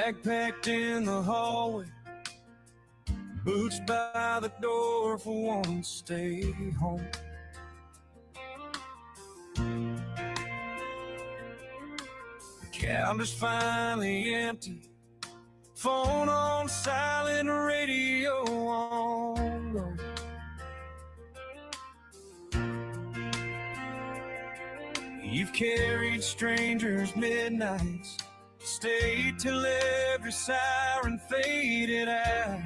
bag packed in the hallway, boots by the door for one stay home. The calendar's finally empty, phone on silent, radio on low. You've carried strangers' midnights, stayed till every siren faded out.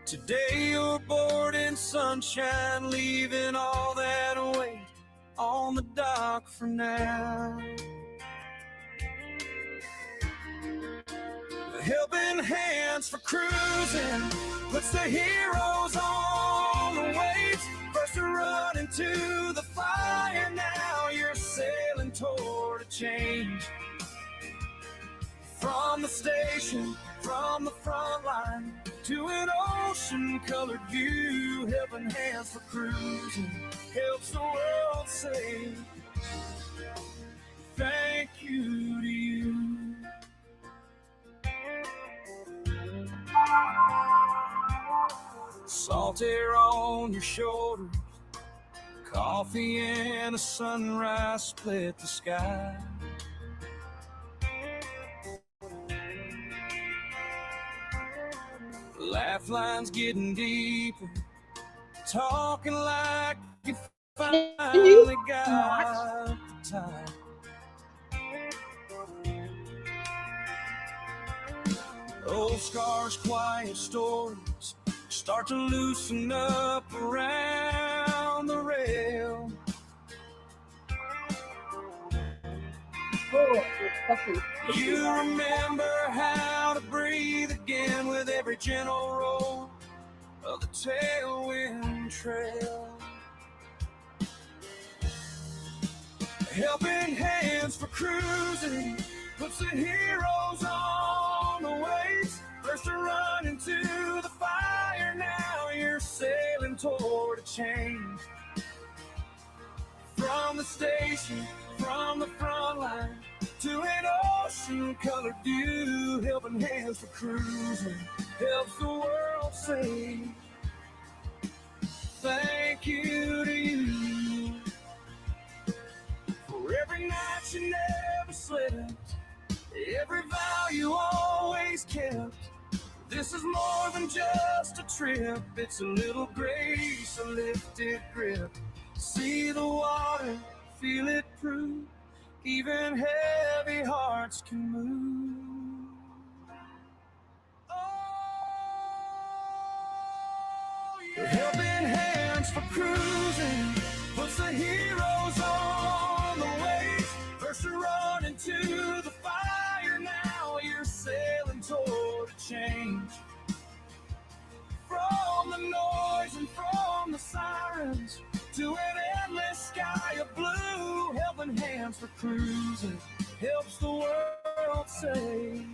Today you're bored in sunshine, leaving all that weight on the dock for now. Helping hands for cruising puts the heroes on the waves. First to run into the fire, now you're sailing toward a change. From the station, from the front line, to an ocean-colored view. Helping hands for cruising helps the world say thank you to you. Salt air on your shoulders, coffee and a sunrise split the sky. Laugh lines getting deeper, talking like you finally got the time. Old scars, quiet stories start to loosen up around the rail. You remember how to breathe again with every gentle roll of the tailwind trail. Helping hands for cruising puts the heroes on the waves. First to run into the fire, now you're sailing toward a change. From the station, from the front line, to an ocean-colored view. Helping hands for cruising helps the world say thank you to you. For every night you never slept, every vow you always kept. This is more than just a trip, it's a little grace, a lifted grip. See the water, feel it through, even heavy hearts can move. Oh, yeah. Helping hands for cruising puts the heroes on the waves. First to run into the fire, now you're sailing toward a change. From the noise and from the sirens, to an endless sky of blue. Helping hands for cruising helps the world say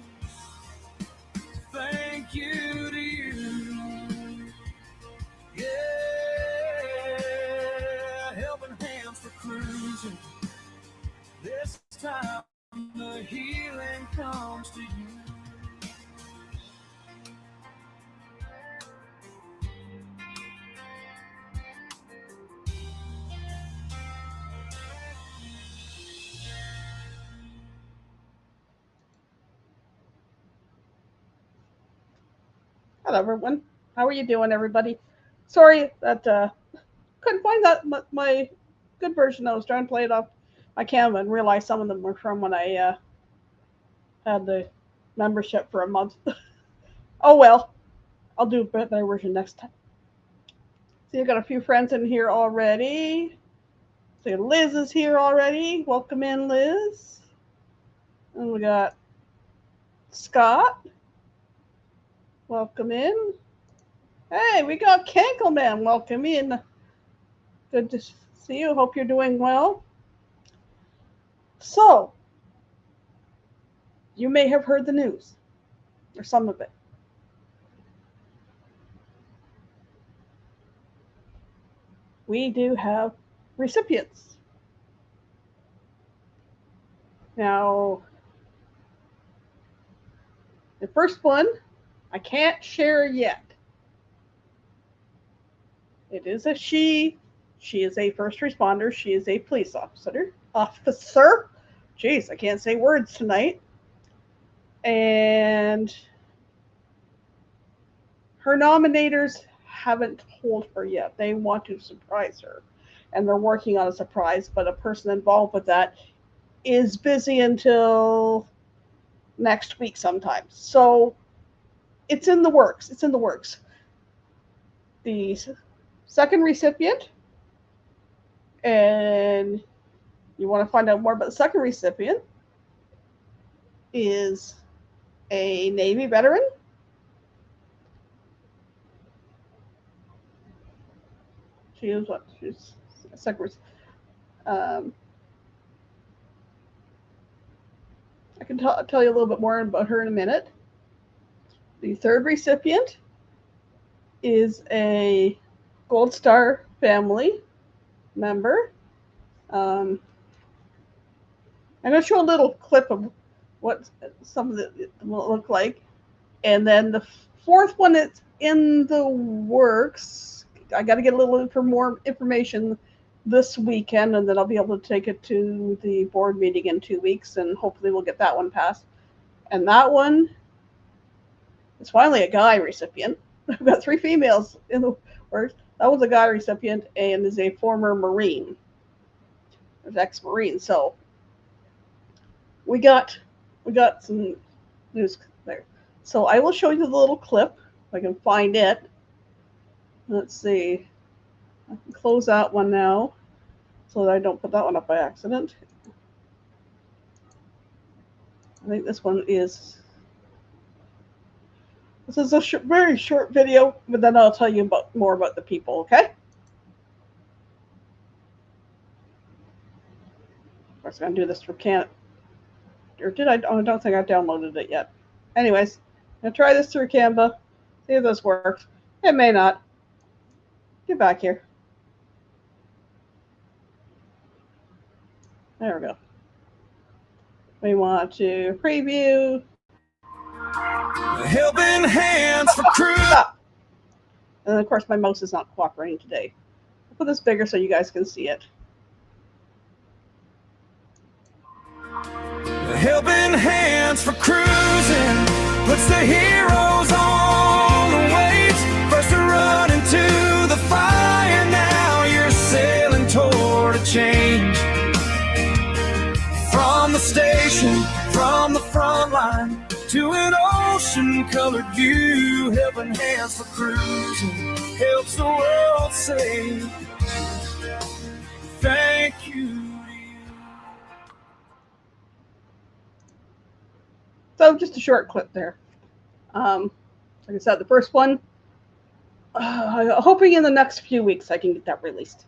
thank you to you. Yeah, helping hands for cruising. This time the healing comes to you. Hello, everyone. How are you doing, everybody? Sorry that couldn't find that my good version. I was trying to play it off my camera and realized some of them were from when I had the membership for a month. Oh well, I'll do a better version next time. See, I've got a few friends in here already. See, Liz is here already. Welcome in, Liz. And we got Scott. Welcome in. Hey, we got Kankleman. Welcome in. Good to see you. Hope you're doing well. So, you may have heard the news, or some of it. We do have recipients. Now, the first one, I can't share yet. It is a she. She is a first responder. She is a police officer. Jeez, I can't say words tonight. And her nominators haven't told her yet. They want to surprise her. And they're working on a surprise, but a person involved with that is busy until next week sometimes. So it's in the works. It's in the works. The second recipient, and you want to find out more about the second recipient, is a Navy veteran. She is what? She's a second. I can tell you a little bit more about her in a minute. The third recipient is a Gold Star family member. I'm going to show a little clip of what some of it will look like. And then the fourth one is in the works. I got to get a little more information this weekend, and then I'll be able to take it to the board meeting in 2 weeks, and hopefully we'll get that one passed. And that one is finally a guy recipient. I've got 3 females in the works. That was a guy recipient and is a former Marine. There's ex-Marine. So we got some news there. So I will show you the little clip if I can find it. Let's see. I can close that one now so that I don't put that one up by accident. I think this one is. This is a very short video, but then I'll tell you more about the people, okay? Of course, I'm going to do this for Canada. Or did I? Oh, I don't think I've downloaded it yet. Anyways, I'm going to try this through Canva, see if this works. It may not. Get back here. There we go. We want to preview. Helping hands for crew. Stop. And of course, my mouse is not cooperating today. I'll put this bigger so you guys can see it. Helping hands for cruising puts the heroes on the waves. First to run into the fire, now you're sailing toward a change. From the station, from the front line to an ocean-colored view, helping hands for cruising helps the world say thank you. So just a short clip there. Like I said, the first one, hoping in the next few weeks I can get that released.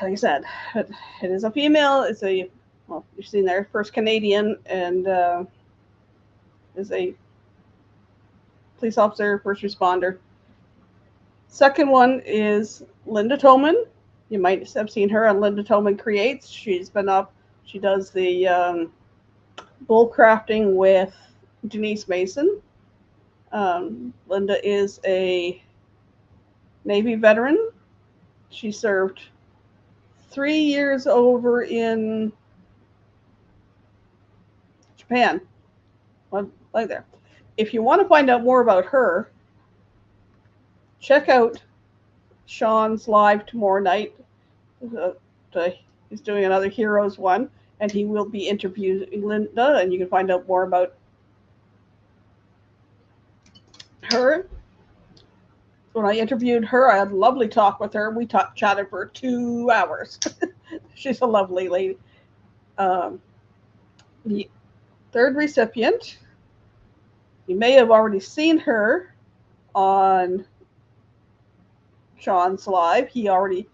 Like I said, it is a female. It's a, well, you've seen there, first Canadian, and is a police officer, first responder. Second one is Linda Toman. You might have seen her on Linda Toman Creates. She's been up. She does the bull crafting with Denise Mason. Linda is a Navy veteran. She served 3 years over in Japan. Like there. If you want to find out more about her, check out Sean's live tomorrow night. He's doing another Heroes one, and he will be interviewing Linda, and you can find out more about her. When I interviewed her, I had a lovely talk with her. We chatted for 2 hours. She's a lovely lady. The third recipient, you may have already seen her on Sean's live. He already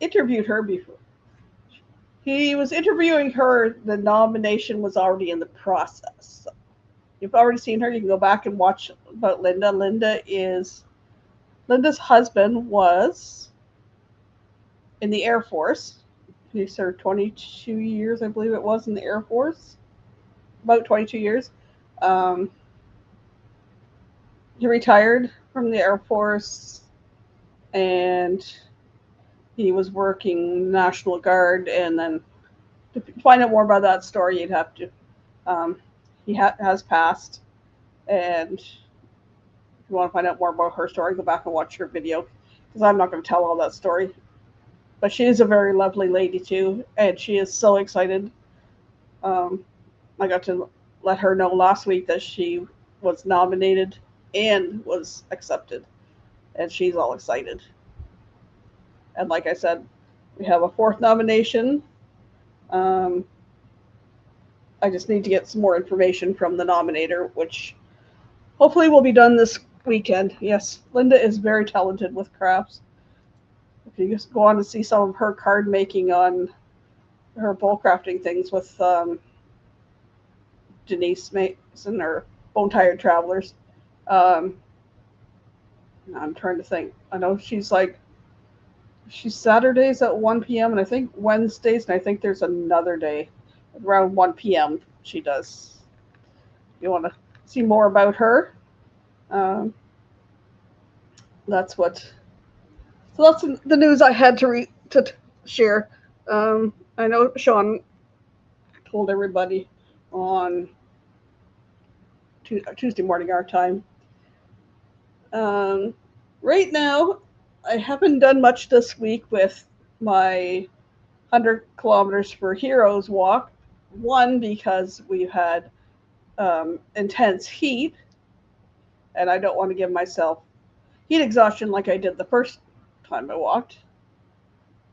interviewed her before. He was interviewing her. The nomination was already in the process. So you've already seen her. You can go back and watch about Linda. Linda's husband was in the Air Force. He served 22 years, I believe it was, in the Air Force. About 22 years. Um, he retired from the Air Force, and he was working National Guard. And then to find out more about that story, you'd have to. Um, he has passed, and if you want to find out more about her story, go back and watch her video, because I'm not going to tell all that story. But she is a very lovely lady too, and she is so excited. Um, I got to let her know last week that she was nominated and was accepted, and she's all excited. And like I said, we have a fourth nomination. Um, I just need to get some more information from the nominator, which hopefully will be done this weekend. Yes, Linda is very talented with crafts. If you just go on to see some of her card making on her bowl crafting things with Denise Mason or Bone Tired Travelers. Um, I'm trying to think. I know she's Saturdays at 1 p.m. and I think Wednesdays, and I think there's another day around 1 p.m. she does. If you want to see more about her, um, that's what. So that's the news I had to share. I know Sean told everybody on Tuesday morning our time. Um, right now, I haven't done much this week with my 100 kilometers for heroes walk. One, because we've had intense heat, and I don't want to give myself heat exhaustion like I did the first time I walked.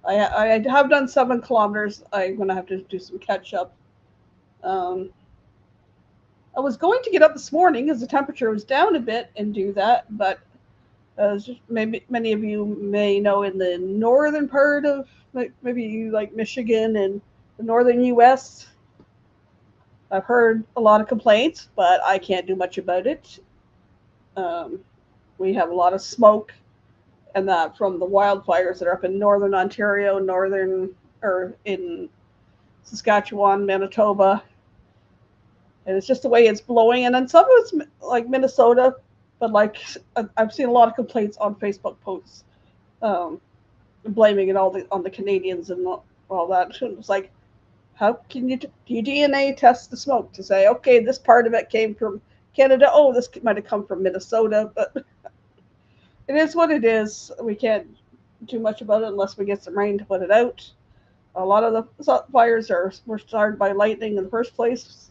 I have done 7 kilometers. I'm going to have to do some catch up. Um, I was going to get up this morning as the temperature was down a bit and do that, but as maybe many of you may know, in the northern part of maybe you like Michigan and the northern U.S., I've heard a lot of complaints, but I can't do much about it. Um, we have a lot of smoke, and that from the wildfires that are up in northern Ontario, northern or in Saskatchewan, Manitoba, and it's just the way it's blowing. And then some of it's like Minnesota, but like I've seen a lot of complaints on Facebook posts, um, blaming it all on the Canadians and all that. It's like, how can you do you DNA test the smoke to say, okay, this part of it came from Canada? Oh, this might have come from Minnesota, but it is what it is. We can't do much about it unless we get some rain to put it out. A lot of the fires were started by lightning in the first place.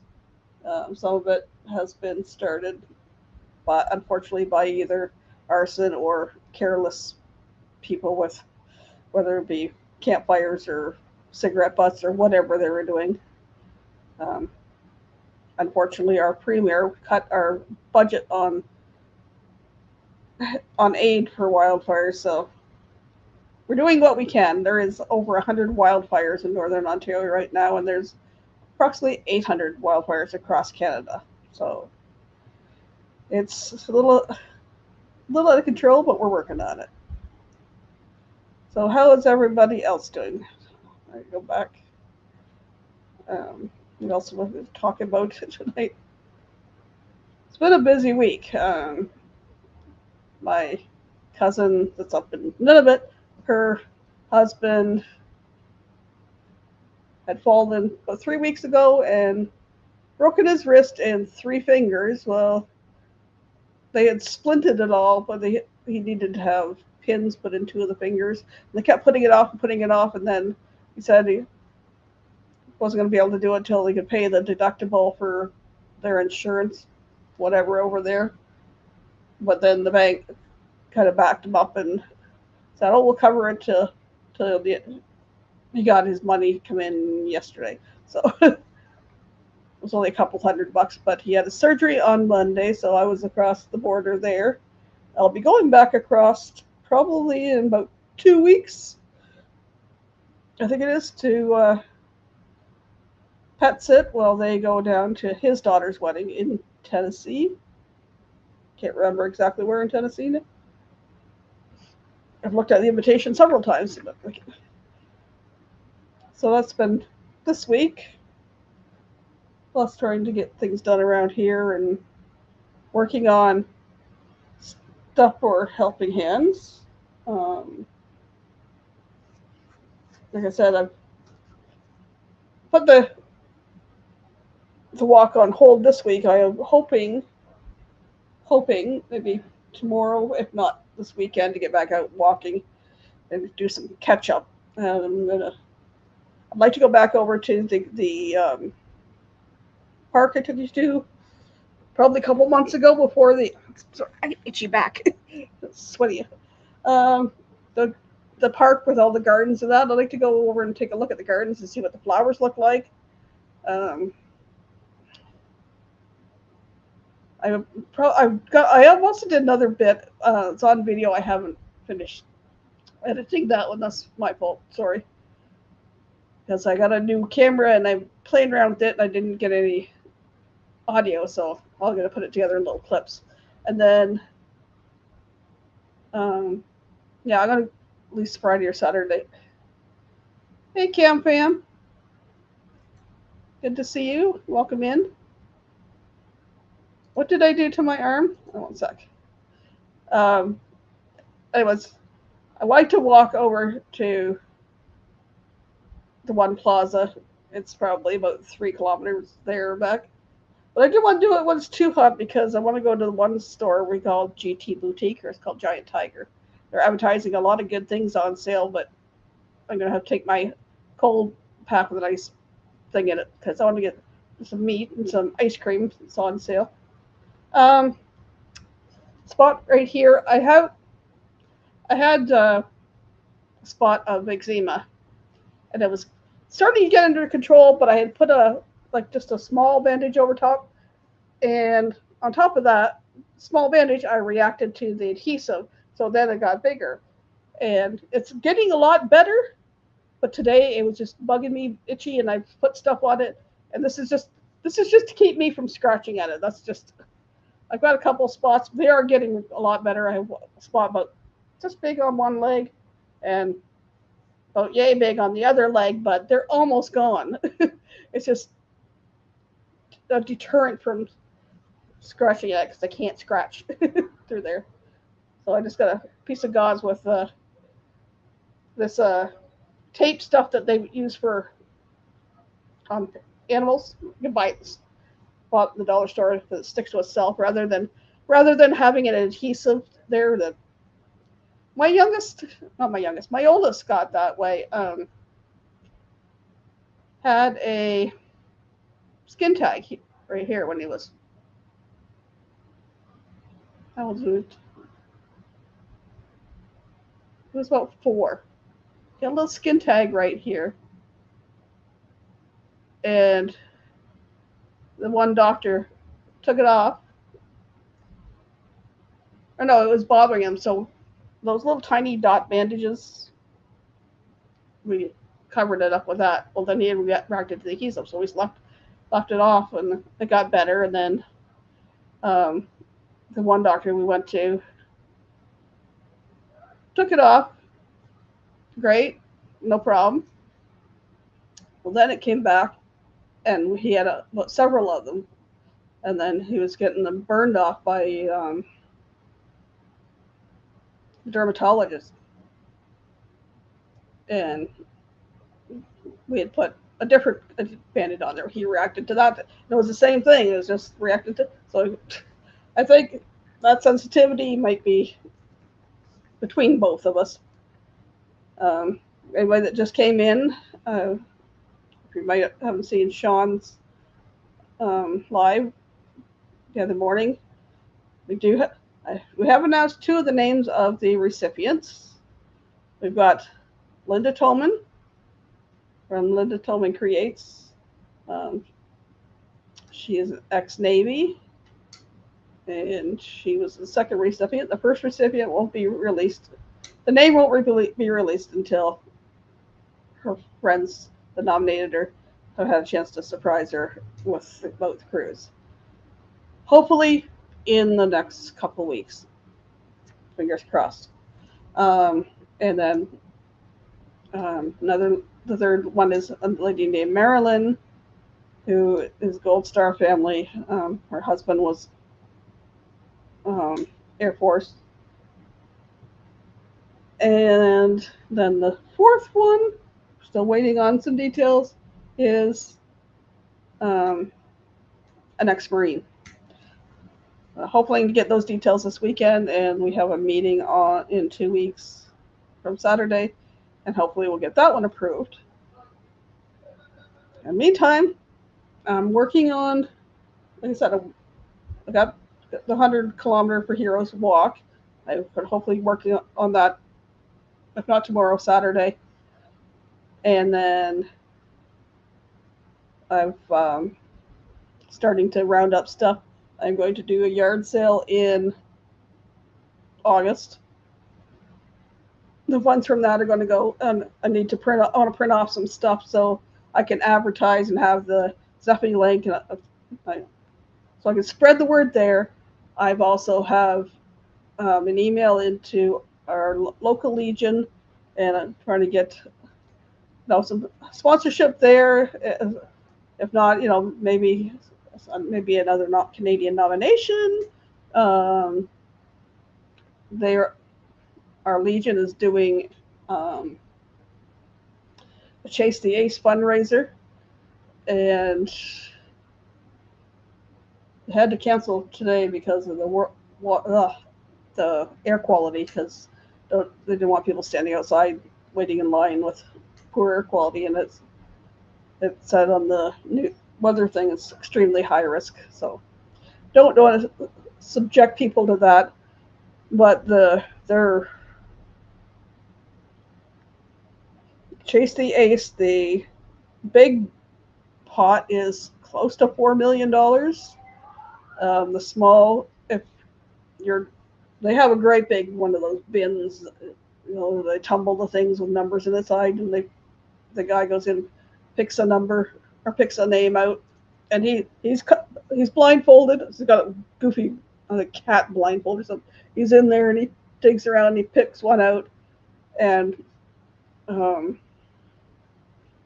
Some of it has been started, but unfortunately by either arson or careless people with whether it be campfires or cigarette butts or whatever they were doing. Um, Unfortunately, our premier cut our budget on aid for wildfires, so we're doing what we can. There is over 100 wildfires in northern Ontario right now, and there's approximately 800 wildfires across Canada. So it's a little out of control, but we're working on it. So how is everybody else doing? I go back. What else was we talking about tonight? It's been a busy week. My cousin that's up in Nunavut, her husband had fallen about 3 weeks ago and broken his wrist and 3 fingers. Well, they had splinted it all, but he needed to have pins put in 2 of the fingers. And they kept putting it off and putting it off, and then he said he wasn't going to be able to do it until he could pay the deductible for their insurance, whatever, over there. But then the bank kind of backed him up and said, "Oh, we'll cover it till he got his money come in yesterday." So it was only a couple $100, but he had a surgery on Monday, so I was across the border there. I'll be going back across probably in about 2 weeks, I think it is, to pet sit while they go down to his daughter's wedding in Tennessee. Can't remember exactly where in Tennessee. I've looked at the invitation several times, but So that's been this week. Plus trying to get things done around here and working on stuff for Helping Hands. Um, like I said, I've put the walk on hold this week. I am hoping maybe tomorrow, if not this weekend, to get back out walking and do some catch up. I'd like to go back over to the park I took you to probably a couple months ago before the. Sorry, I get itchy back. It's sweaty. Um, the the park with all the gardens and that. I'd like to go over and take a look at the gardens and see what the flowers look like. Um, I also did another bit. It's on video. I haven't finished editing that one. That's my fault. Sorry, because I got a new camera and I'm playing around with it and I didn't get any audio, so I'm gonna put it together in little clips, and then yeah, I'm gonna at least Friday or Saturday. Hey, Cam fam, good to see you. Welcome in. What did I do to my arm? Oh, one sec. Um, anyways, I like to walk over to the one plaza. It's probably about 3 kilometers there or back. But I didn't want to do it when it's too hot because I want to go to the one store we call GT Boutique, or it's called Giant Tiger. They're advertising a lot of good things on sale, but I'm going to have to take my cold pack with a nice thing in it because I want to get some meat and some ice cream. It's on sale. Spot right here. I had a spot of eczema, and it was starting to get under control, but I had put just a small bandage over top, and on top of that small bandage, I reacted to the adhesive, so then it got bigger, and it's getting a lot better. But today it was just bugging me, itchy, and I put stuff on it, and this is just to keep me from scratching at it. That's just. I've got a couple spots. They are getting a lot better. I have a spot about just big on one leg, and about yay big on the other leg, but they're almost gone. It's just a deterrent from scratching it because I can't scratch through there. So I just got a piece of gauze with this tape stuff that they use for animals. You can buy it at the dollar store that sticks to itself rather than having an adhesive there. That my oldest got that way. Had a skin tag right here when he was. How old was it? He was about 4. He had a little skin tag right here. And the one doctor took it off. Or no, it was bothering him. So those little tiny dot bandages, we covered it up with that. Well, then he had reacted to the adhesive, so we left it off, and it got better. And then the one doctor we went to took it off. Great, no problem. Well, then it came back, and he had several of them, and then he was getting them burned off by the dermatologist, and we had put a different bandage on there. He reacted to that. It was the same thing. It was just reacted to. So I think that sensitivity might be between both of us. Anybody that just came in, if you might haven't seen Sean's live the other morning, we have announced 2 of the names of the recipients. We've got Linda Tolman from Linda Tolman Creates. She is ex-Navy, and she was the second recipient. The first recipient won't be released. The name won't be released until her friends that nominated her have had a chance to surprise her with both crews. Hopefully in the next couple weeks. Fingers crossed. And then The third one is a lady named Marilyn, who is Gold Star family. Her husband was Air Force. And then the fourth one, still waiting on some details, is an ex-Marine. Hoping to get those details this weekend, and we have a meeting in 2 weeks from Saturday, and hopefully we'll get that one approved. In the meantime, I'm working on, like I said, I got the 100-kilometer for Heroes walk. I could hopefully working on that, if not tomorrow, Saturday. And then I've starting to round up stuff. I'm going to do a yard sale in August. The funds from that are going to go, and I want to print off some stuff so I can advertise and have the Zeffy link, so I can spread the word there. I've also have an email into our local Legion, and I'm trying to get some sponsorship there. If not, maybe another Canadian nomination. Our Legion is doing a Chase the Ace fundraiser, and they had to cancel today because of the air quality, because they didn't want people standing outside waiting in line with poor air quality, and it said on the new weather thing it's extremely high risk. So don't want to subject people to that, but their Chase the Ace, the big pot is close to $4 million. The small, they have a great big one of those bins. They tumble the things with numbers inside, and the guy goes in, picks a number or picks a name out, and he's blindfolded. He's got a goofy cat blindfold or something. He's in there and he digs around and he picks one out, and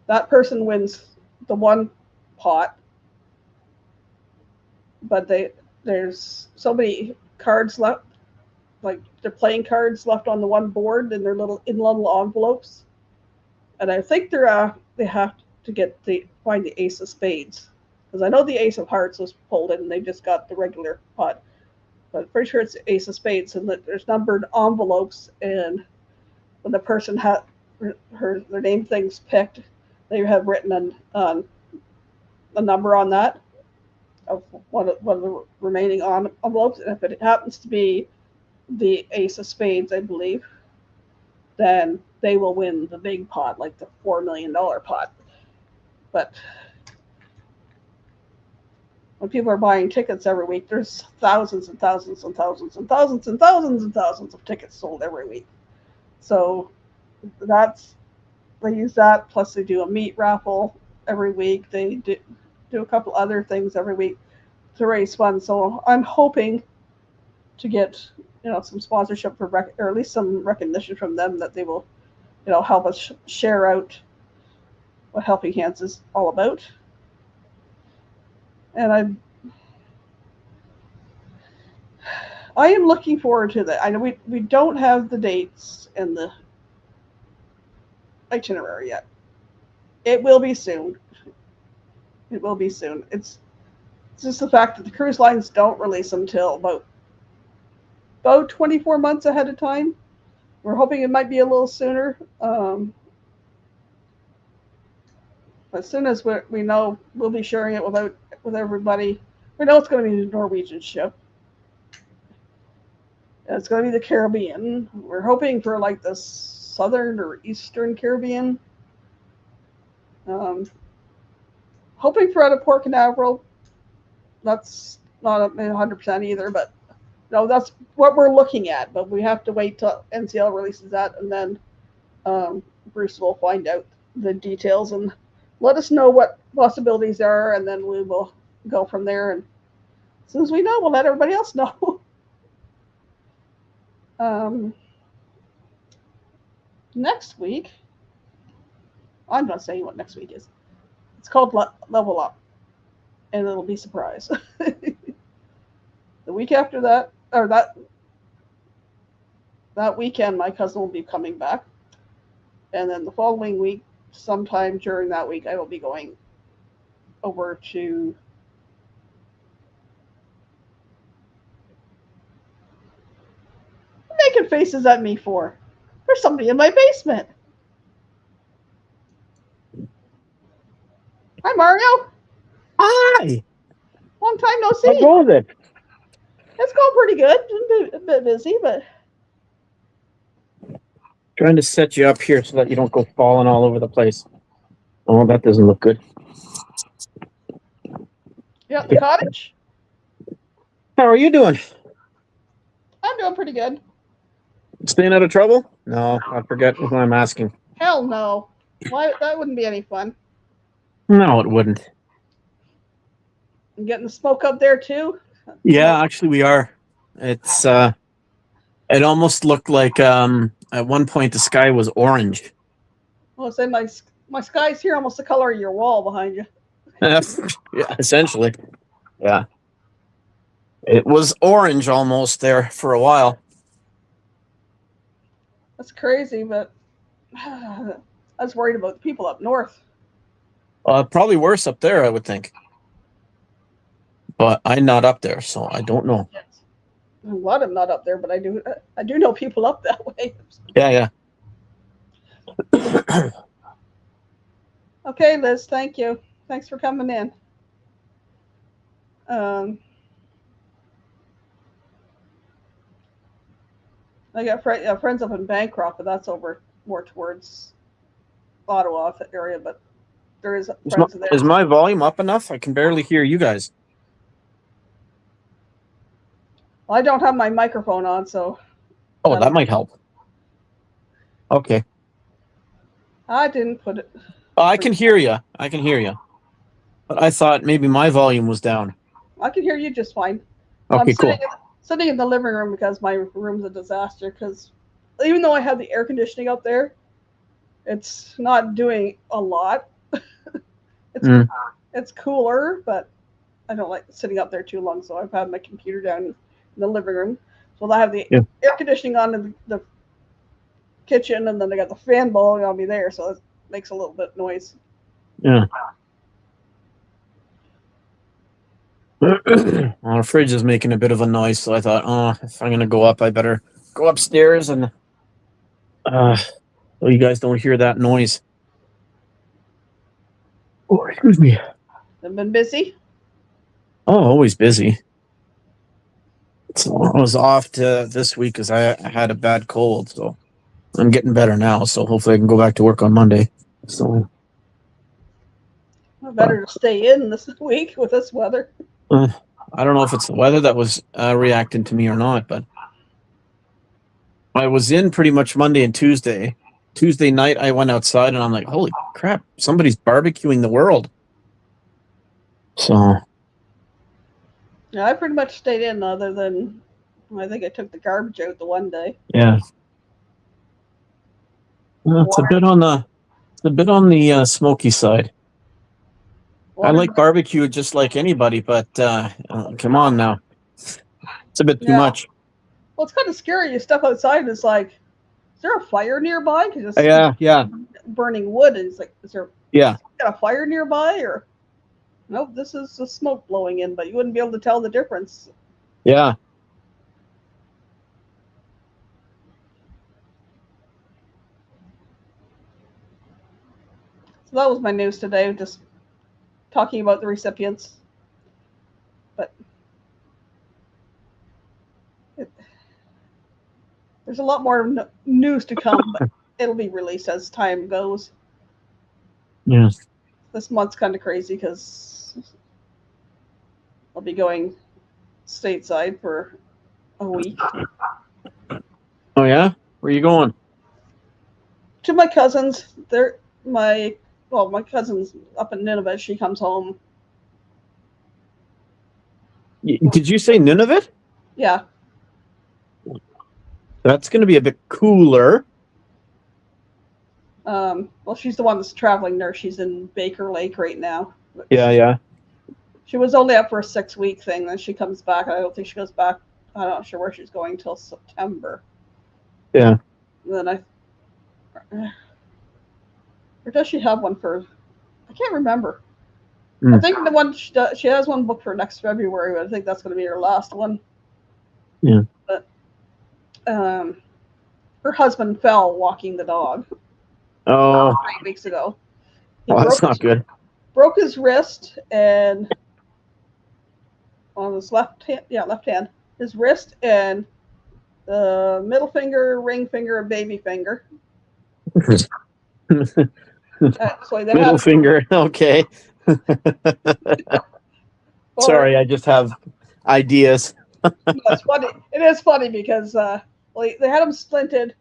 that person wins the one pot. But there's so many cards left, like they're playing cards left on the one board in little envelopes, and I think they have to find the Ace of Spades, because I know the Ace of Hearts was pulled in and they just got the regular pot, but I'm pretty sure it's the Ace of Spades, and there's numbered envelopes, and when the person had their name things picked, they have written a number on that of one of the remaining envelopes, and if it happens to be the Ace of Spades, I believe, then they will win the big pot, like the $4 million pot. But when people are buying tickets every week, there's thousands and thousands and thousands and thousands and thousands and thousands of tickets sold every week. So they use that, plus they do a meat raffle every week. They do a couple other things every week to raise funds. So I'm hoping to get some sponsorship or at least some recognition from them that they will help us share out what Helping Hands is all about. And I am looking forward to that. I know we don't have the dates and the itinerary yet. It will be soon. It will be soon. It's just the fact that the cruise lines don't release them till about 24 months ahead of time. We're hoping it might be a little sooner. As soon as we know, we'll be sharing it with everybody. We know it's going to be the Norwegian ship. It's going to be the Caribbean. We're hoping for like the Southern or Eastern Caribbean. Hoping for out of Port Canaveral. That's not 100% either, but that's what we're looking at. But we have to wait till NCL releases that, and then Bruce will find out the details and let us know what possibilities there are, and then we will go from there. And as soon as we know, we'll let everybody else know. Next week, I'm not saying what next week is. It's called Level Up, and it'll be a surprise. The week after that, or that weekend, my cousin will be coming back, and then the following week, sometime during that week, I will be going over to making faces at me for. There's somebody in my basement. Hi, Mario. Hi. Long time no How's see. it? It's going pretty good. A bit busy, but Trying to set you up here so that you don't go falling all over the place. Oh, that doesn't look good. you at the cottage? How are you doing? I'm doing pretty good. Staying out of trouble? No, I forget what I'm asking. Hell no. Why? That wouldn't be any fun. No, it wouldn't. And getting the smoke up there too. Yeah, actually we are. It's it almost looked like at one point the sky was orange. Well, say my sky's here almost the color of your wall behind you. Yeah, essentially. Yeah. It was orange almost there for a while. That's crazy, but I was worried about the people up north. Probably worse up there, I would think. But I'm not up there, so I don't know. Yes. A lot of them not up there, but I do know people up that way. Yeah. Okay, Liz, thank you. Thanks for coming in. I got friends up in Bancroft, but that's over more towards Ottawa area, but there is friends there. Is my volume up enough? I can barely hear you guys. Well, I don't have my microphone on, so. Oh, that might help. Okay. I didn't put it. Oh, I can hear you. But I thought maybe my volume was down. I can hear you just fine. Okay, I'm cool. Sitting in the living room because my room's a disaster. Because even though I have the air conditioning up there, it's not doing a lot. It's cooler, but I don't like sitting up there too long. So I've had my computer down in the living room. So I have the air conditioning on in the kitchen, and then I got the fan blowing on me there, so it makes a little bit of noise. Yeah. Well, the fridge is making a bit of a noise, so I thought, if I'm gonna go up, I better go upstairs and so you guys don't hear that noise. Oh, excuse me. I've been busy. Oh, always busy. So I was off to this week because I had a bad cold, so I'm getting better now. So hopefully I can go back to work on Monday. So better to stay in this week with this weather. I don't know if it's the weather that was reacting to me or not, but I was in pretty much Monday and Tuesday. Tuesday night, I went outside and I'm like, holy crap, somebody's barbecuing the world. So. Yeah, I pretty much stayed in other than I think I took the garbage out the one day. Yeah. Well, it's a bit on the smoky side. I like barbecue just like anybody, but come on now. It's a bit too much. Well, it's kind of scary. You step outside and it's like, is there a fire nearby? Because yeah. Burning wood. And it's like, is there got a fire nearby? Or nope, this is the smoke blowing in, but you wouldn't be able to tell the difference. Yeah. So that was my news today, just talking about the recipients. But there's a lot more news to come, but it'll be released as time goes. Yeah. This month's kind of crazy because I'll be going stateside for a week. Oh yeah? Where are you going? To my cousins. My cousin's up in Nineveh. She comes home. Did you say Nunavut? Yeah. That's going to be a bit cooler. Well, she's the one that's a traveling nurse. She's in Baker Lake right now. Yeah. She was only up for a 6-week thing. Then she comes back. I don't think she goes back. I'm not sure where she's going till September. Yeah. And then or does she have one for? I can't remember. I think the one she has one booked for next February, but I think that's going to be her last one. Yeah. But her husband fell walking the dog. Oh. 3 weeks ago. He That's not good. Broke his wrist and on his left hand, his wrist and the middle finger, ring finger, and baby finger. So Middle finger. Okay. Sorry, I just have ideas. That's funny. It is funny because they had him splinted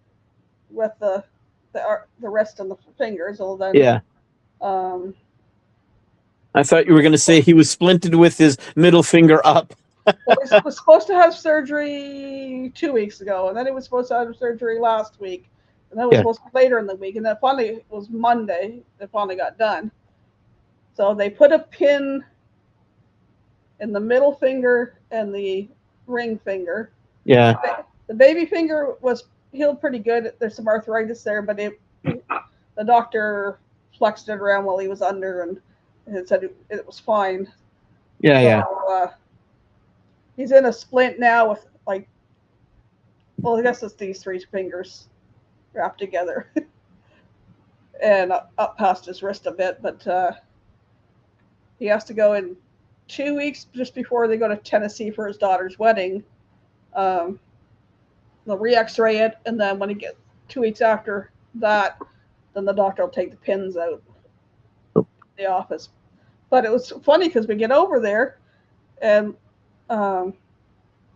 with the wrist and the fingers. Well, then, Yeah. I thought you were going to say he was splinted with his middle finger up. Well, he was supposed to have surgery 2 weeks ago, and then he was supposed to have surgery last week, and then it was supposed to be later in the week, and then finally it was Monday. It finally got done. So they put a pin in the middle finger and the ring finger. Yeah. The baby finger was healed pretty good. There's some arthritis there, but the doctor flexed it around while he was under, and it said it was fine. Yeah. He's in a splint now with I guess it's these 3 fingers wrapped together and up past his wrist a bit, but he has to go in 2 weeks just before they go to Tennessee for his daughter's wedding. They'll re-x-ray it, and then when he gets 2 weeks after that, then the doctor will take the pins out of the office. But it was funny because we get over there, and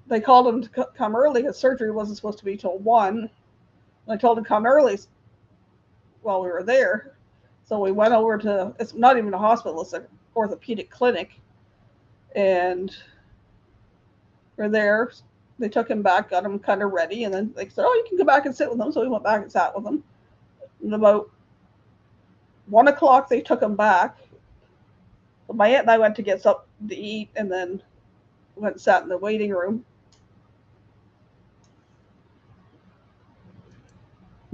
they called him to come early. His surgery wasn't supposed to be till 1. I told him to come early while we were there. So we went over to, it's not even a hospital, it's an orthopedic clinic. And we're there. They took him back, got him kind of ready, and then they said, "Oh, you can go back and sit with them." So we went back and sat with them. And about 1 o'clock, they took him back. So my aunt and I went to get something to eat, and then went and sat in the waiting room.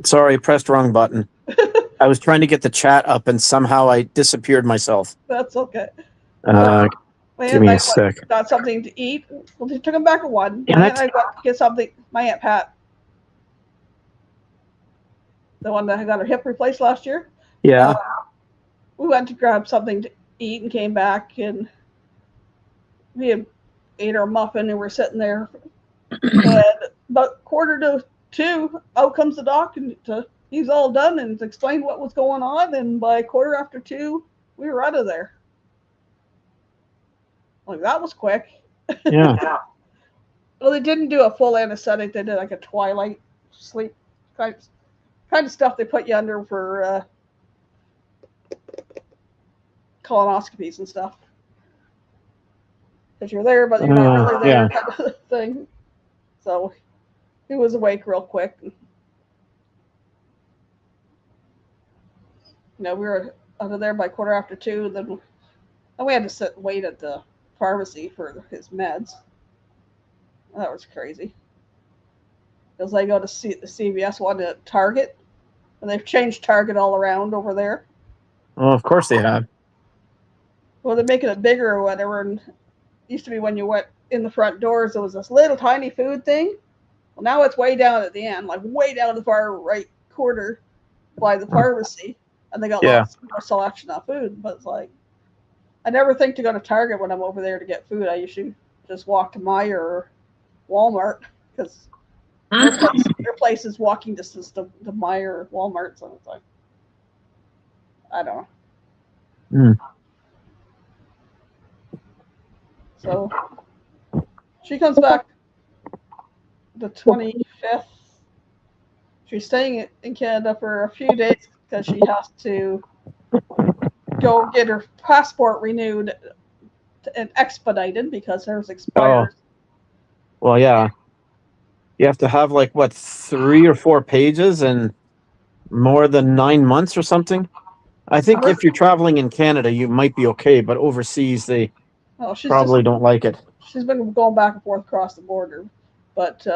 Sorry, pressed wrong button. I was trying to get the chat up, and somehow I disappeared myself. That's okay. Give me a sec. Got something to eat. Well, they took him back at 1. Yeah, I got to get something. My Aunt Pat, the one that got her hip replaced last year. Yeah. We went to grab something to eat and came back, and we had ate our muffin, and we're sitting there. And about 1:45, out comes the doc, and he's all done and explained what was going on. And by 2:45, we were out of there. Like, that was quick. Yeah. Well, they didn't do a full anesthetic. They did like a twilight sleep kind of stuff they put you under for colonoscopies and stuff. Because you're there, but you're not really there, kind of thing. So he was awake real quick. We were out of there by 2:45. Then we had to sit and wait at the pharmacy for his meds. That was crazy. Because I go to see the CVS one at Target, and they've changed Target all around over there. Well, of course they have. Well, they're making it bigger or whatever. And it used to be when you went in the front doors, there was this little tiny food thing. Well, now it's way down at the end, like way down in the far right corner by the pharmacy. And they got lots more selection of food. But it's like, I never think to go to Target when I'm over there to get food. I usually just walk to Meijer or Walmart, because their place is walking distance to Meijer or Walmart. So it's like, I don't know. So she comes back the 25th. She's staying in Canada for a few days because she has to go get her passport renewed and expedited because hers expires. Well, yeah. You have to have 3 or 4 pages, and more than 9 months or something. I think if you're traveling in Canada, you might be okay, but overseas they Oh, probably don't like it. she's been going back and forth across the border, but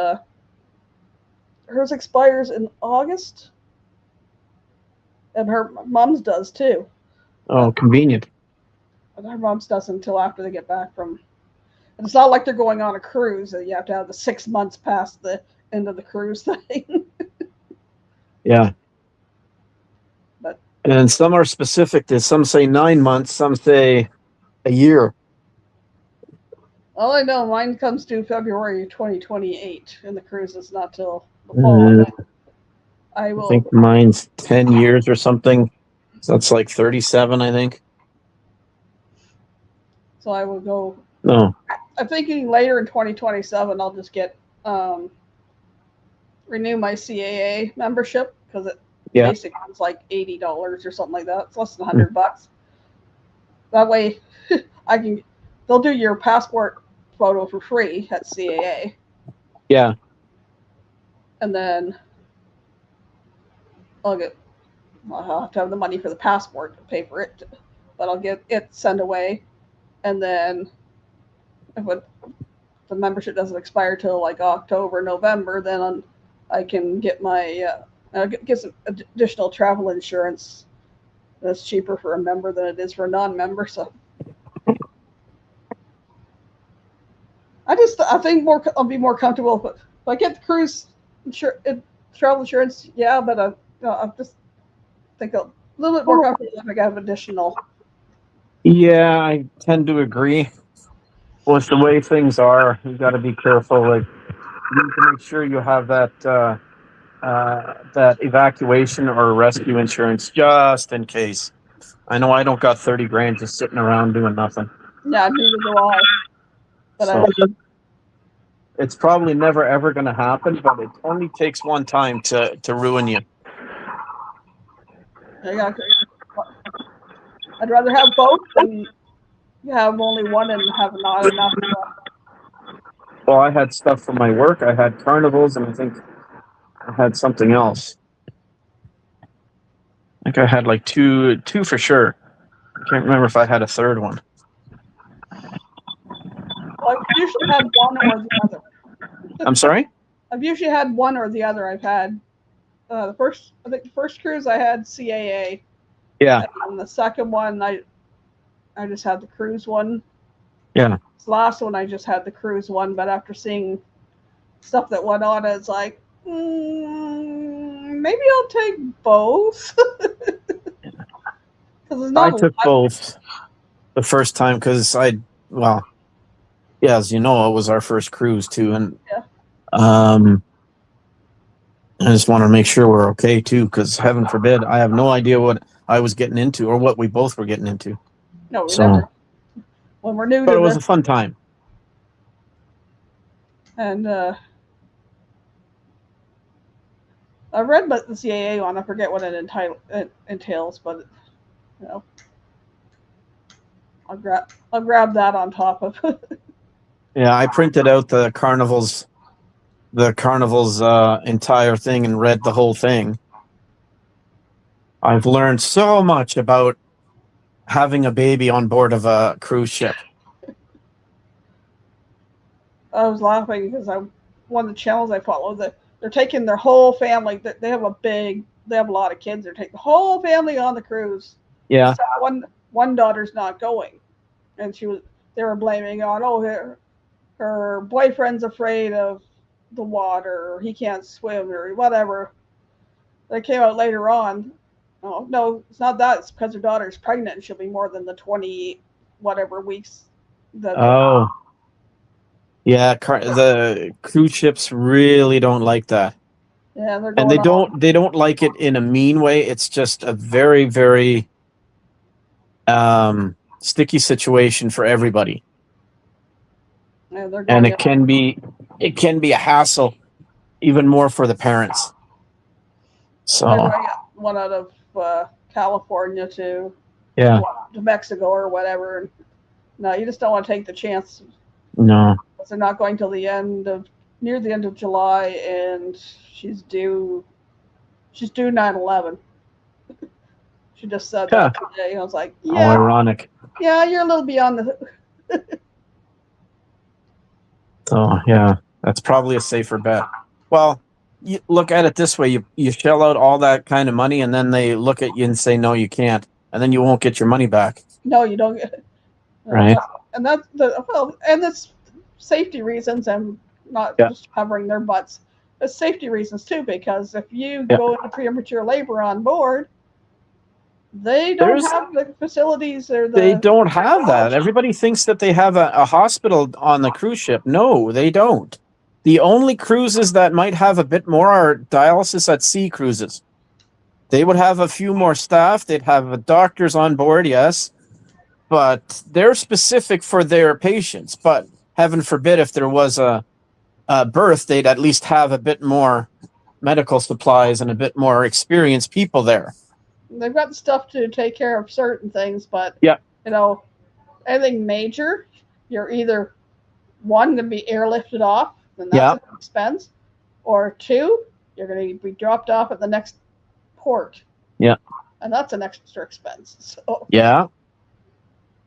hers expires in August, and her mom's does too. Oh, convenient. And her mom's doesn't until after they get back from. And it's not like they're going on a cruise that you have to have the 6 months past the end of the cruise thing. Yeah. But and some are specific. Some say 9 months, some say a year. all I know, mine comes due February 2028, and the cruise is not till the fall. I think mine's 10 years or something. So that's like 37, I think. So I will go. No. I'm thinking later in 2027, I'll just get renew my CAA membership because it basically comes like $80 or something like that. It's less than $100. That way, I can. They'll do your passport photo for free at CAA. Yeah. And then I'll have to have the money for the passport to pay for it, but I'll get it sent away, and then if the membership doesn't expire till like October, November, then I can get my get some additional travel insurance. That's cheaper for a member than it is for a non-member. So I think I'll be more comfortable if I get the cruise travel insurance. Yeah, but I just think a little bit more comfortable if I have additional. Yeah, I tend to agree. With the way things are, you got to be careful. Like, you need to make sure you have that that evacuation or rescue insurance just in case. I know I don't got 30 grand just sitting around doing nothing. Yeah, neither do I. But so, it's probably never ever going to happen, but it only takes one time to ruin you. I'd rather have both than have only one and have not enough. Well, I had stuff from my work. I had carnivals, and I think I had something else. I think I had like two for sure. I can't remember if I had a third one. Well, I've usually had one or the other. I'm sorry? I've usually had one or the other. I've had the first cruise I had CAA. Yeah. And the second one I just had the cruise one. Yeah. This last one I just had the cruise one, but after seeing stuff that went on, it's like maybe I'll take both. I took both the first time because as you know, it was our first cruise too, and I just want to make sure we're okay too, because heaven forbid, I have no idea what I was getting into or what we both were getting into. No, never. When we're new, but it was a fun time. And I read about the CAA one. I forget what it entails, but you know, I'll grab that on top of. Yeah, I printed out the Carnival's entire thing and read the whole thing. I've learned so much about having a baby on board of a cruise ship. I was laughing because one of the channels I follow, that they're taking their whole family. They have a lot of kids. They're taking the whole family on the cruise. Yeah. So one daughter's not going, and they were blaming on her boyfriend's afraid of the water, or he can't swim, or whatever. That came out later on. Oh no, it's not that. It's because her daughter's pregnant and she'll be more than the 20 whatever weeks. Yeah, the cruise ships really don't like that. Yeah, and they don't like it in a mean way. It's just a very, very sticky situation for everybody. Yeah, and it can be a hassle, even more for the parents. So one out of California to Mexico or whatever. And no, you just don't want to take the chance. No. They're not going till near the end of July, and she's due She's due 9/11. She just said Huh. that today. I was like, Oh, yeah, ironic. yeah, you're a little beyond the. So yeah, that's probably a safer bet. Well, you look at it this way: you shell out all that kind of money, and then they look at you and say, "No, you can't," and then you won't get your money back. No, you don't get it. Right. And that's the well, and it's safety reasons and not Yeah. just covering their butts. It's safety reasons too, because if you Yeah. go into premature labor on board, they don't There's- have the facilities or the. They don't have that. Everybody thinks that they have a hospital on the cruise ship. No, they don't. The only cruises that might have a bit more are dialysis at sea cruises. They would have a few more staff. They'd have doctors on board, yes, but they're specific for their patients. But heaven forbid, if there was a birth, they'd at least have a bit more medical supplies and a bit more experienced people there. They've got the stuff to take care of certain things, but Yeah. anything major, you're either one going to be airlifted off, and that's Yeah. an expense, or two, you're going to be dropped off at the next port. Yeah. And that's an extra expense. So Yeah.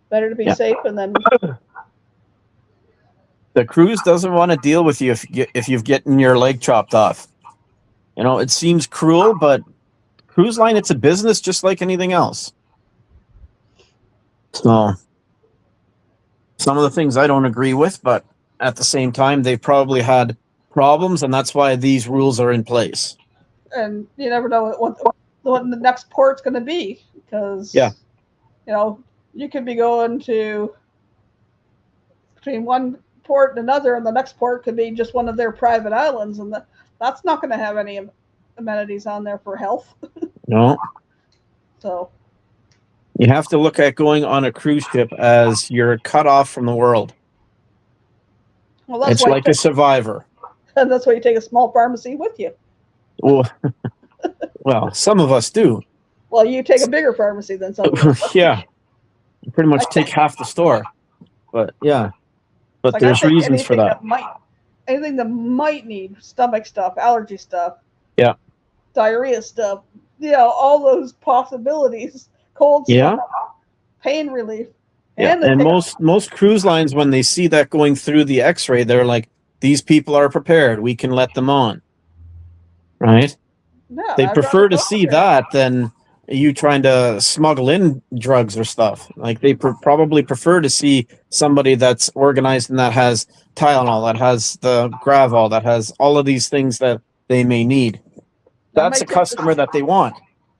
better to be Yeah. safe and then The cruise doesn't want to deal with you if you've gotten your leg chopped off. It seems cruel, but cruise line, it's a business just like anything else. So some of the things I don't agree with, but at the same time, they've probably had problems, and that's why these rules are in place. and you never know what the next port's going to be, because Yeah. You could be going to between one port and another, and the next port could be just one of their private islands, and that's not going to have any amenities on there for health. No, So you have to look at going on a cruise ship as you're cut off from the world. well, that's It's why like a survivor. and that's why you take a small pharmacy with you. Well, some of us do. Well, you take a bigger pharmacy than some. Yeah, you pretty much take half the store. But yeah, but Like, I there's take reasons for anything that. Anything that might need stomach stuff, allergy stuff, Yeah. diarrhea stuff, all those possibilities, cold Yeah. stuff, pain relief, Yeah, they and take- most cruise lines, when they see that going through the X-ray, they're like, "These people are prepared. We can let them on." Right? Yeah, They I'd prefer rather to go see there. that than you trying to smuggle in drugs or stuff. Like they probably prefer to see somebody that's organized and that has Tylenol, that has the Gravol, that has all of these things that they may need. That's a customer that they want.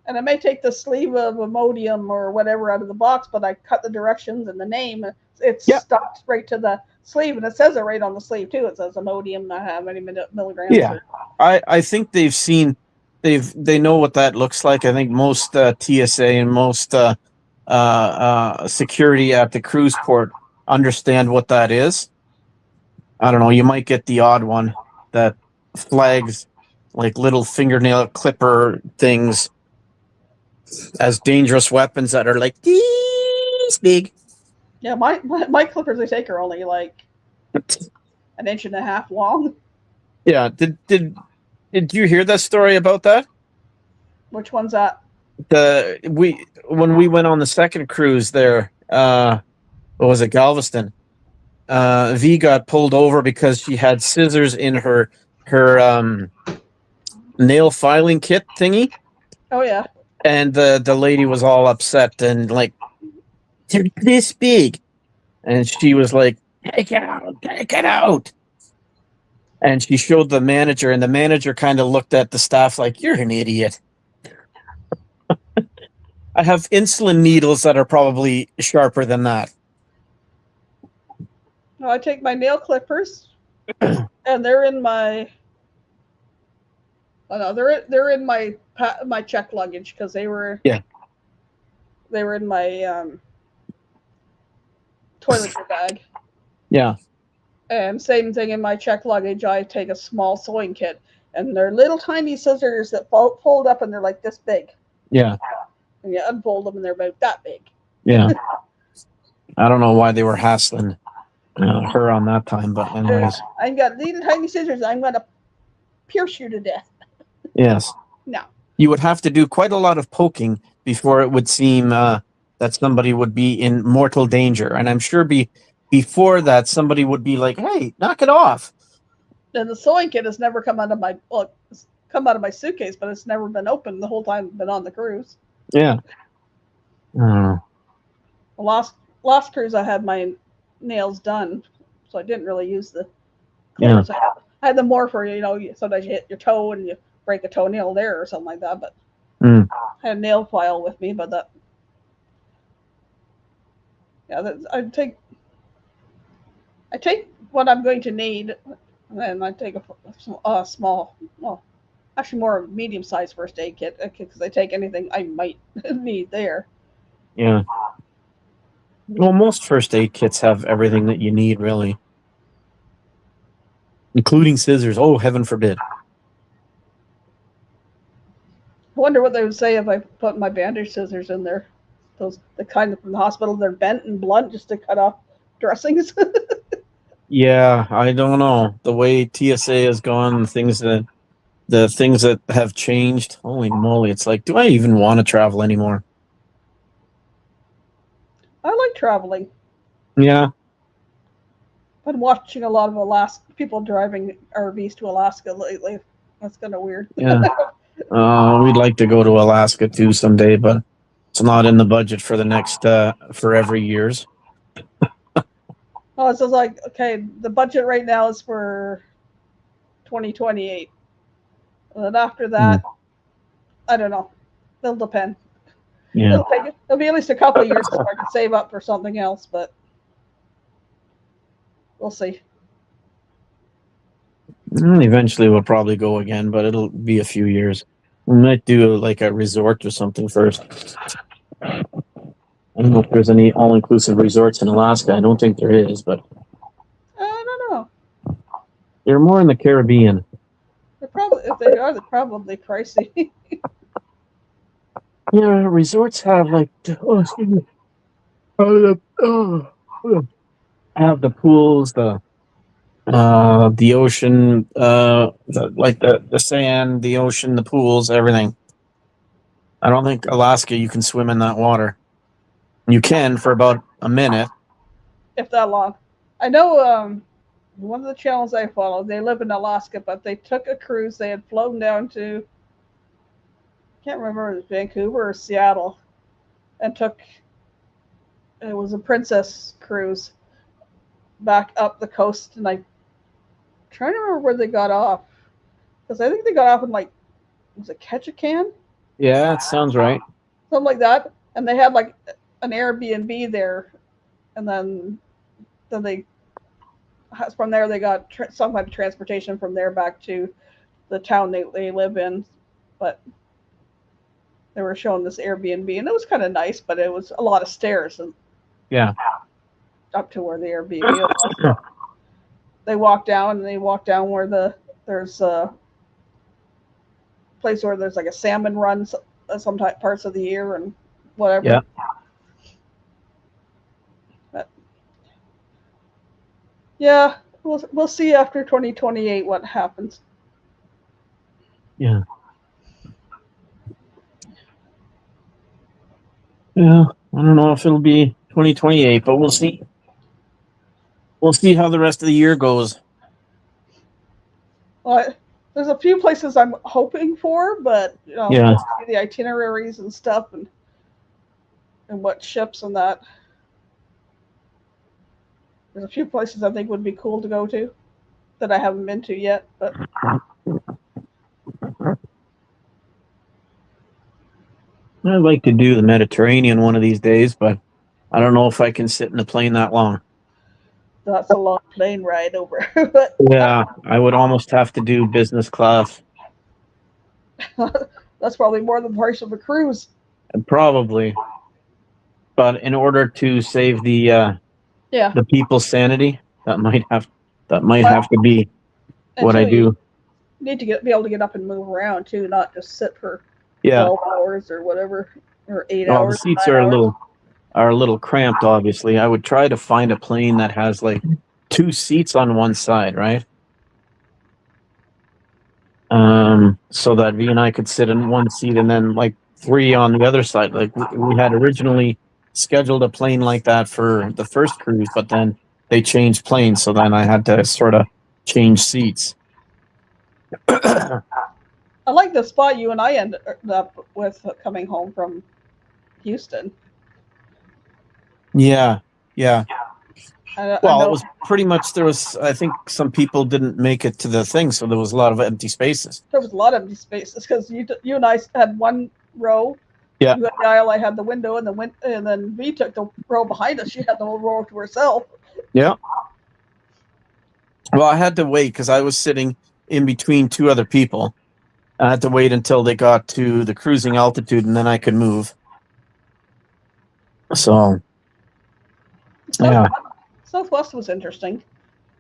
And I may take the sleeve of Imodium or whatever out of the box, but I cut the directions and the name. It's Yeah. stuck right to the sleeve, and it says it right on the sleeve too. It says Imodium, how many milligrams. Yeah. I think they know what that looks like. I think most TSA and most security at the cruise port understand what that is. I don't know. You might get the odd one that flags like little fingernail clipper things as dangerous weapons that are like this big. Yeah, my clippers I take are only like an inch and a half long. Yeah. Did you hear that story about that? Which one's that? When we went on the second cruise there, what was it, Galveston? V got pulled over because she had scissors in her nail filing kit thingy, Oh yeah. and the lady was all upset and like, "They're this big," and she was like, take it out. And she showed the manager, and the manager kind of looked at the staff like, "You're an idiot." I have insulin needles that are probably sharper than that. No, I take my nail clippers, and they're in my. Oh no, they're in my check luggage because they were. Yeah. They were in my toiletry bag. Yeah. And same thing in my check luggage. I take a small sewing kit, and they're little tiny scissors that fold up, and they're like this big. Yeah. And you unfold them, and they're about that big. Yeah. I don't know why they were hassling her on that time, but anyways. I've got little tiny scissors. I'm gonna pierce you to death. Yes. No. You would have to do quite a lot of poking before it would seem that somebody would be in mortal danger. And I'm sure before that, somebody would be like, "Hey, knock it off." And the sewing kit has never come out of my it's come out of my suitcase, but it's never been opened the whole time I've been on the cruise. Yeah. The last cruise I had my nails done, so I didn't really use the cleaners. I had them more for, sometimes you hit your toe and you break a toenail there or something like that. But I had a nail file with me, but I take what I'm going to need, and then I take a small, well, actually more of a medium-sized first aid kit, because I take anything I might need there. Yeah. Well, most first aid kits have everything that you need, really, including scissors. Oh, heaven forbid. I wonder what they would say if I put my bandage scissors in there. The kind from the hospital, they're bent and blunt just to cut off dressings. Yeah, I don't know. The way TSA has gone, the things that have changed. Holy moly! It's like, do I even want to travel anymore? I like traveling. Yeah. I've been watching a lot of people driving RVs to Alaska lately. That's kind of weird. Yeah. We'd like to go to Alaska too someday, but it's not in the budget for the next forever years. Oh, it's just like, okay, the budget right now is for 2028. And then after that, I don't know. It'll depend. Yeah. It'll be at least a couple of years before I can save up for something else, but we'll see. Eventually we'll probably go again, but it'll be a few years. We might do like a resort or something first. I don't know if there's any all-inclusive resorts in Alaska. I don't think there is, but I don't know. they're more in the Caribbean. If they are, they're probably pricey. Yeah, resorts have like have the pools, the ocean, the sand, the ocean, the pools, everything. I don't think Alaska you can swim in that water. You can for about a minute. If that long. I know one of the channels I follow, they live in Alaska, but they took a cruise. They had flown down to, I can't remember if it was Vancouver or Seattle, and it was a Princess cruise back up the coast. And I'm trying to remember where they got off, because I think they got off in was it Ketchikan? Yeah, that sounds right. Something like that. And they had like an Airbnb there, and then they from there they got some kind of transportation from there back to the town they live in. But they were showing this Airbnb, and it was kind of nice, but it was a lot of stairs and up to where the Airbnb was. They walk down where there's a place where there's like a salmon run some parts of the year and whatever. Yeah. But, yeah, we'll see after 2028 what happens. Yeah. Yeah, I don't know if it'll be 2028, but we'll see. We'll see how the rest of the year goes. Well, there's a few places I'm hoping for, but the itineraries and stuff and what ships and that. There's a few places I think would be cool to go to that I haven't been to yet, but I'd like to do the Mediterranean one of these days, but I don't know if I can sit in a plane that long. That's a long plane ride over. But yeah, I would almost have to do business class. That's probably more than the price of a cruise. Probably. But in order to save the people's sanity, that might have to be what I do. You need to be able to get up and move around too, not just sit for 12 hours or whatever, or 8 hours. The seats are a little cramped, obviously. I would try to find a plane that has like 2 seats on one side, right? so that V and I could sit in one seat and then like 3 on the other side. Like we had originally scheduled a plane like that for the first cruise, but then they changed planes, so then I had to sort of change seats. I like the spot you and I ended up with coming home from Houston. Yeah, yeah. I Well, it know was pretty much there was. I think some people didn't make it to the thing, so there was a lot of empty spaces. there was a lot of empty spaces because you and I had one row. Yeah. You had the aisle, I had the window, and then V took the row behind us. She had the whole row to herself. Yeah. Well, I had to wait because I was sitting in between 2 other people. I had to wait until they got to the cruising altitude, and then I could move. So, yeah. Southwest was interesting.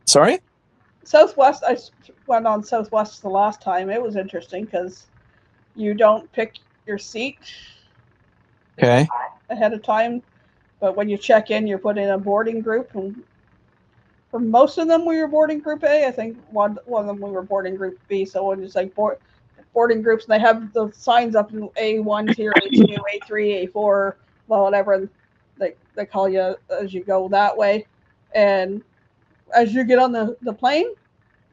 Sorry? Southwest, I went on Southwest the last time. It was interesting because you don't pick your seat Okay. ahead of time, but when you check in, you're put in a boarding group. And for most of them, we were boarding group A. I think one of them we were boarding group B. So when it's like boarding groups, and they have the signs up in A1 tier, A2, A3, A4, well, whatever. And they call you as you go that way. And as you get on the plane,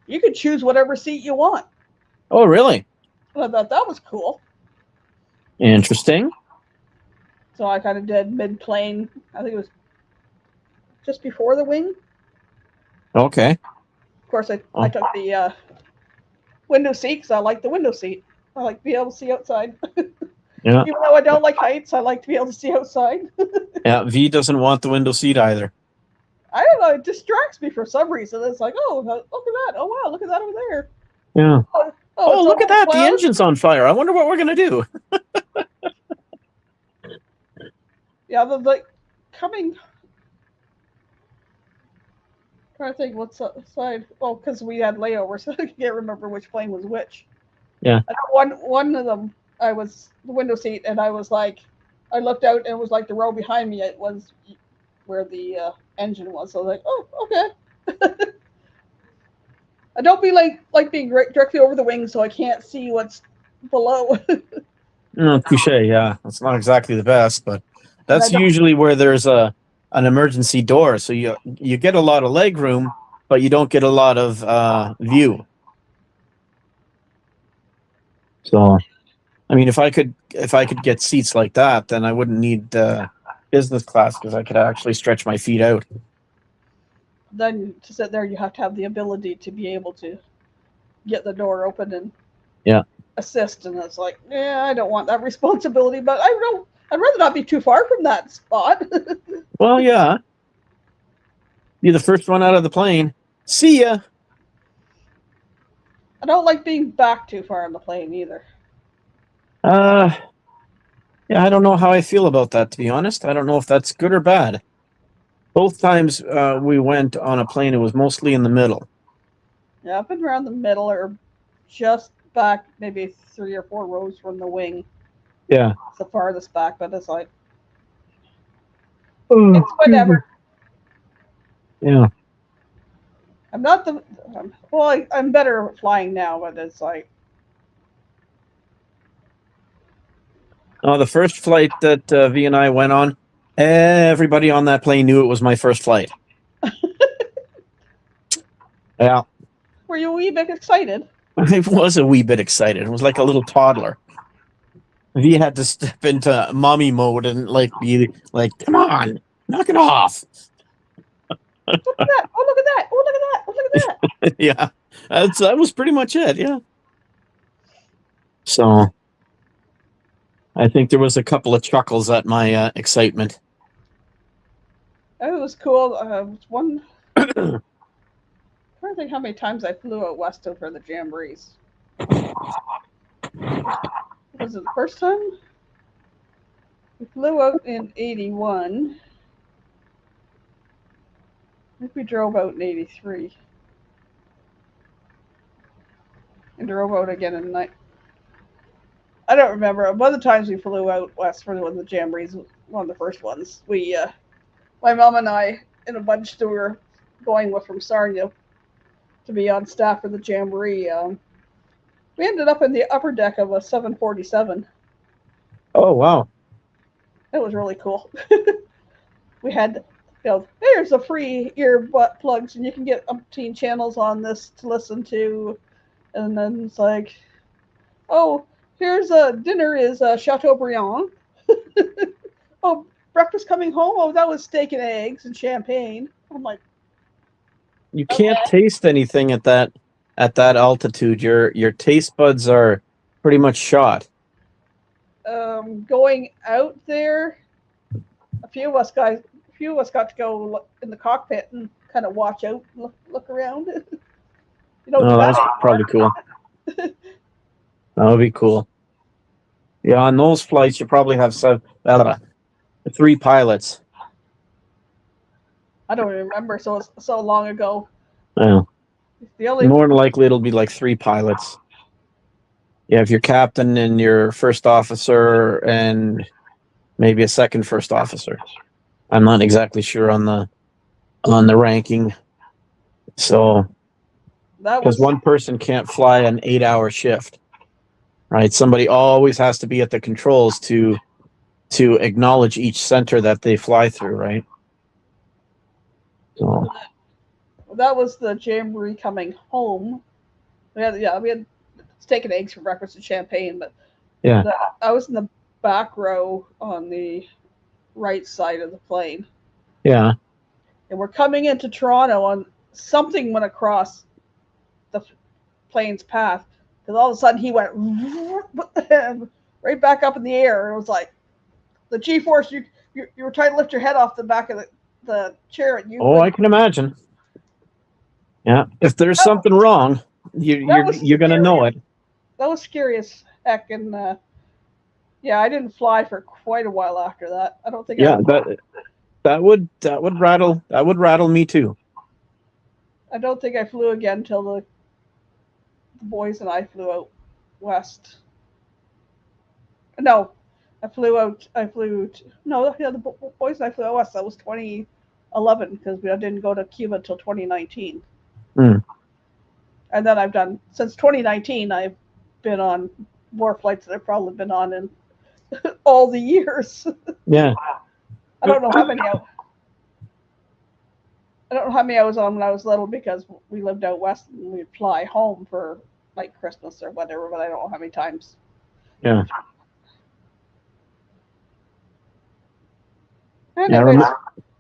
you could choose whatever seat you want. Oh, really? I thought that was cool. Interesting. So I kind of did mid-plane. I think it was just before the wing. Okay. Of course, I took the window seat because I like the window seat. I like to be able to see outside. Yeah. Even though I don't like heights, I like to be able to see outside. Yeah. V doesn't want the window seat either. I don't know. It distracts me for some reason. It's like, oh, look at that. Oh, wow, look at that over there. Yeah. Oh, look at that. Clouds. The engine's on fire. I wonder what we're going to do. Yeah, the like coming. I'm trying to think what's side. Well, because we had layovers, so I can't remember which plane was which. Yeah. I know one of them, I was the window seat, and I was like, I looked out, and it was like the row behind me. It was where the engine was. So I was like, oh, okay. I don't be like being directly over the wing, so I can't see what's below. No, touche. Yeah, that's not exactly the best, but that's usually where there's an emergency door. So you get a lot of leg room, but you don't get a lot of view. So, I mean, if I could get seats like that, then I wouldn't need business class because I could actually stretch my feet out. Then to sit there, you have to have the ability to be able to get the door open and assist. And it's like, yeah, I don't want that responsibility, but I'd rather not be too far from that spot. Well, yeah. You're the first one out of the plane. See ya. I don't like being back too far on the plane either. Yeah, I don't know how I feel about that, to be honest. I don't know if that's good or bad. Both times we went on a plane, it was mostly in the middle. Yeah, I've been around the middle or just back maybe 3 or 4 rows from the wing. Yeah. It's the farthest back, but it's like, it's whatever. Yeah. I'm not the, well, I'm better at flying now, but it's like. The first flight that V and I went on, everybody on that plane knew it was my first flight. Yeah. Were you a wee bit excited? I was a wee bit excited. It was like a little toddler. V had to step into mommy mode and be like, come on, knock it off. Look at that. Oh, look at that. Oh, look at that. Oh, look at that. Yeah. That was pretty much it. Yeah. So I think there was a couple of chuckles at my excitement. It was cool. One. I'm trying to think how many times I flew out west for the Jamborees. Was it the first time? We flew out in 81. I think we drove out in 83. And drove out again in night. I don't remember. One of the times we flew out west for one of the Jamborees, one of the first ones, we, my mom and I, in a bunch that we were going with from Sarnia to be on staff for the Jamboree, We ended up in the upper deck of a 747. Oh wow. It was really cool. We had, there's a free earbud plugs, and you can get umpteen channels on this to listen to. And then it's like, oh, here's a dinner is Chateaubriand. Oh, breakfast coming home. Oh, that was steak and eggs and champagne. I'm like, You can't taste anything at that altitude. Your taste buds are pretty much shot. going out there, a few of us got to go in the cockpit and kind of watch out, look around. Oh, that's probably cool. That would be cool. Yeah, on those flights, you probably have 3 pilots. I don't remember, so long ago. Yeah. The only More than likely, it'll be like 3 pilots. You have your captain and your first officer and maybe a second first officer. I'm not exactly sure on the ranking. So, because one person can't fly an 8-hour shift, right? Somebody always has to be at the controls to acknowledge each center that they fly through, right? So that was the Jamboree coming home. We had steak and eggs for breakfast and champagne, but yeah, I was in the back row on the right side of the plane. Yeah. And we're coming into Toronto, and something went across the plane's path, because all of a sudden he went right back up in the air. It was like the G-force. You were trying to lift your head off the back of the chair, and you. I can imagine. Yeah, if there's something wrong, you're gonna know it. That was scary as heck, and I didn't fly for quite a while after that. I don't think. Yeah, that would rattle me too. I don't think I flew again until the boys and I flew out west. No, the boys and I flew out west. That was 2011, because we didn't go to Cuba until 2019. Mm. And then since 2019, I've been on more flights than I've probably been on in all the years. Yeah. I don't know how many I was on when I was little, because we lived out west and we'd fly home for like Christmas or whatever, but I don't know how many times. Yeah. Anyways,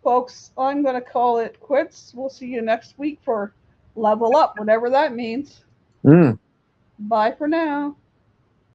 folks, I'm going to call it quits. We'll see you next week for Level Up, whatever that means. Mm. Bye for now.